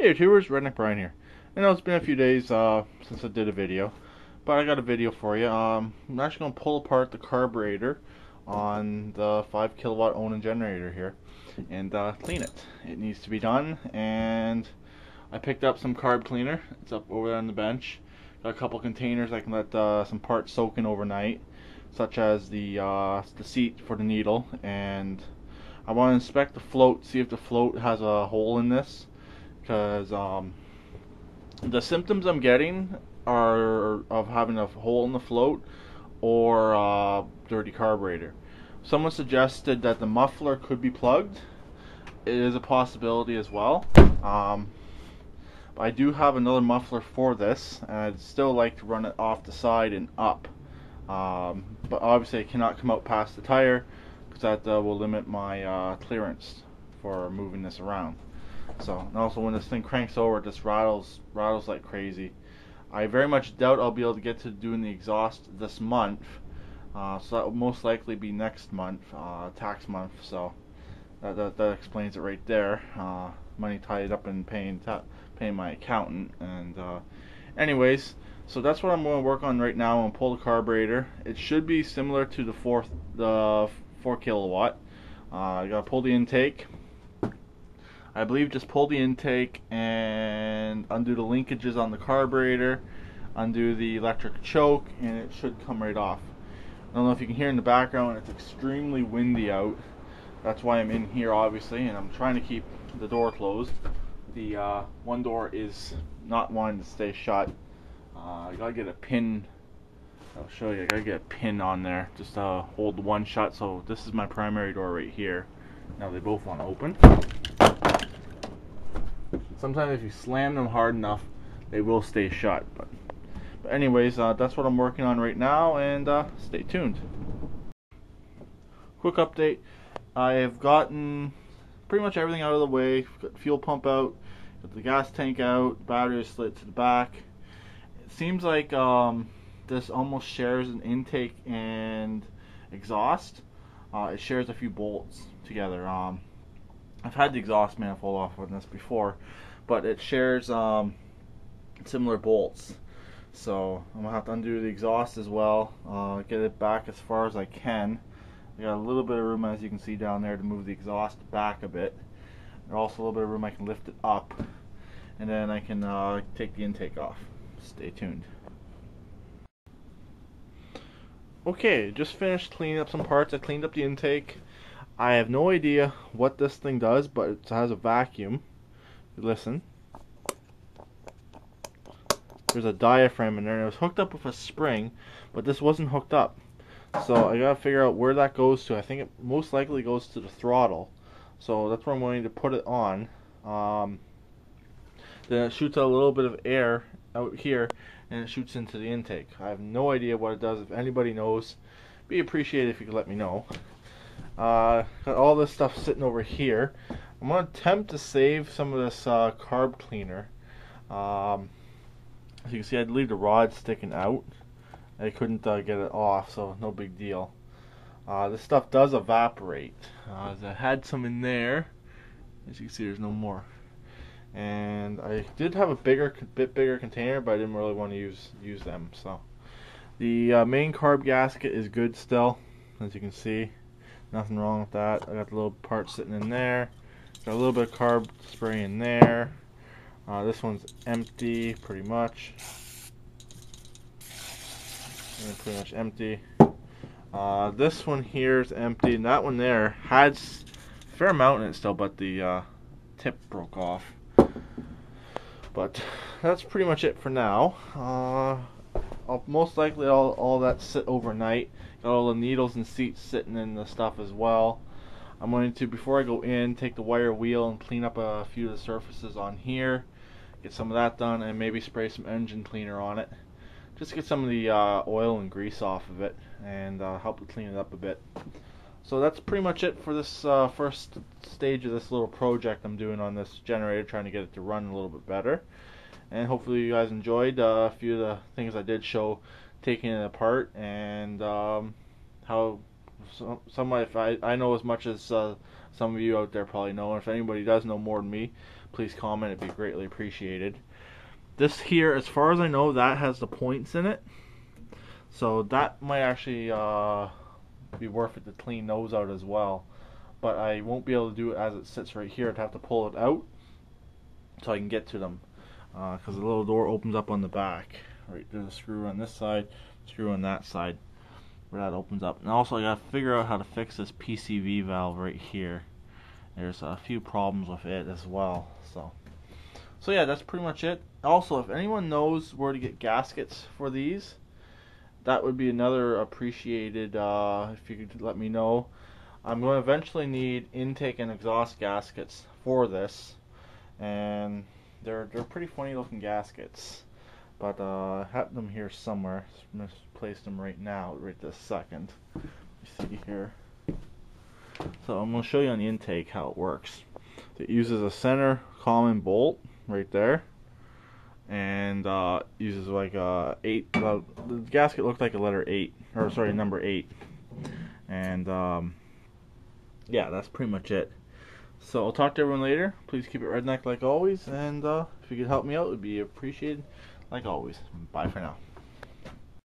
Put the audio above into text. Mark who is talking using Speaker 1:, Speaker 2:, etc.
Speaker 1: Hey YouTubers, Redneck Brian here. I know it's been a few days since I did a video, but I got a video for you. I'm actually going to pull apart the carburetor on the 5 kilowatt Onan generator here and clean it. It needs to be done, and I picked up some carb cleaner. It's up over there on the bench. Got a couple containers I can let some parts soak in overnight, such as the seat for the needle, and I want to inspect the float, see if the float has a hole in this, because the symptoms I'm getting are of having a hole in the float or dirty carburetor. Someone suggested that the muffler could be plugged. It is a possibility as well. I do have another muffler for this, and I'd still like to run it off the side and up. But obviously I cannot come out past the tire, because that will limit my clearance for moving this around. So, and also when this thing cranks over, it just rattles like crazy. I very much doubt I'll be able to get to doing the exhaust this month. So that will most likely be next month, tax month. So that explains it right there. Money tied up in paying my accountant. And anyways, so that's what I'm going to work on right now. I'm going to pull the carburetor. It should be similar to the 4 kilowatt. I got to pull the intake. I believe just pull the intake and undo the linkages on the carburetor, undo the electric choke, and it should come right off. I don't know if you can hear in the background, it's extremely windy out. That's why I'm in here, obviously, and I'm trying to keep the door closed. The one door is not wanting to stay shut. I gotta get a pin. I'll show you. I gotta get a pin on there just to hold the one shut. So this is my primary door right here. Now they both want to open. Sometimes if you slam them hard enough, they will stay shut. But anyways, that's what I'm working on right now, and stay tuned. Quick update. I have gotten pretty much everything out of the way. Got the fuel pump out, got the gas tank out, battery is slid to the back. It seems like this almost shares an intake and exhaust. It shares a few bolts together. I've had the exhaust manifold off on this before, but it shares similar bolts. So I'm gonna have to undo the exhaust as well, get it back as far as I can. I got a little bit of room, as you can see down there, to move the exhaust back a bit. There's also a little bit of room I can lift it up, and then I can take the intake off. Stay tuned. Okay, just finished cleaning up some parts. I cleaned up the intake. I have no idea what this thing does, but it has a vacuum. Listen. There's a diaphragm in there, and it was hooked up with a spring, but this wasn't hooked up. So I gotta figure out where that goes to. I think it most likely goes to the throttle. So that's where I'm going to put it on. Then it shoots out a little bit of air out here, and it shoots into the intake. I have no idea what it does. If anybody knows, be appreciated if you could let me know. Got all this stuff sitting over here. I'm going to attempt to save some of this carb cleaner. As you can see, I'd leave the rod sticking out. I couldn't get it off, so no big deal. This stuff does evaporate. I had some in there. As you can see, there's no more. And I did have a bit bigger container, but I didn't really want to use them. So the main carb gasket is good still, as you can see. Nothing wrong with that. I got the little part sitting in there. Got a little bit of carb spray in there. This one's empty, pretty much. And pretty much empty. This one here is empty, and that one there has a fair amount in it still, but the tip broke off. But that's pretty much it for now. I'll most likely all that sit overnight. Got all the needles and seats sitting in the stuff as well. I'm going to, before I go in, take the wire wheel and clean up a few of the surfaces on here. Get some of that done, and maybe spray some engine cleaner on it. Just to get some of the oil and grease off of it, and help to clean it up a bit. So that's pretty much it for this first stage of this little project I'm doing on this generator, trying to get it to run a little bit better. And hopefully you guys enjoyed a few of the things I did show taking it apart, and how somewhat, if I know as much as Some of you out there probably know. And if anybody does know more than me, please comment. It'd be greatly appreciated. This here, as far as I know, that has the points in it. So that might actually be worth it to clean those out as well. But I won't be able to do it as it sits right here. I'd have to pull it out so I can get to them. Because the little door opens up on the back. Right, there's a screw on this side, screw on that side, where that opens up. And also I gotta figure out how to fix this PCV valve right here. There's a few problems with it as well. So yeah, that's pretty much it. Also, if anyone knows where to get gaskets for these, that would be another appreciated, if you could let me know. I'm going to eventually need intake and exhaust gaskets for this, and they're pretty funny looking gaskets. But I have them here somewhere. I'm going to place them right now, right this second. You see here. So I'm going to show you on the intake how it works. It uses a center common bolt right there, and uses like a 8. The gasket looked like a letter 8, or sorry, number 8. And yeah, that's pretty much it. So I'll talk to everyone later. Please keep it redneck like always, and if you could help me out, it would be appreciated like always. Bye for now.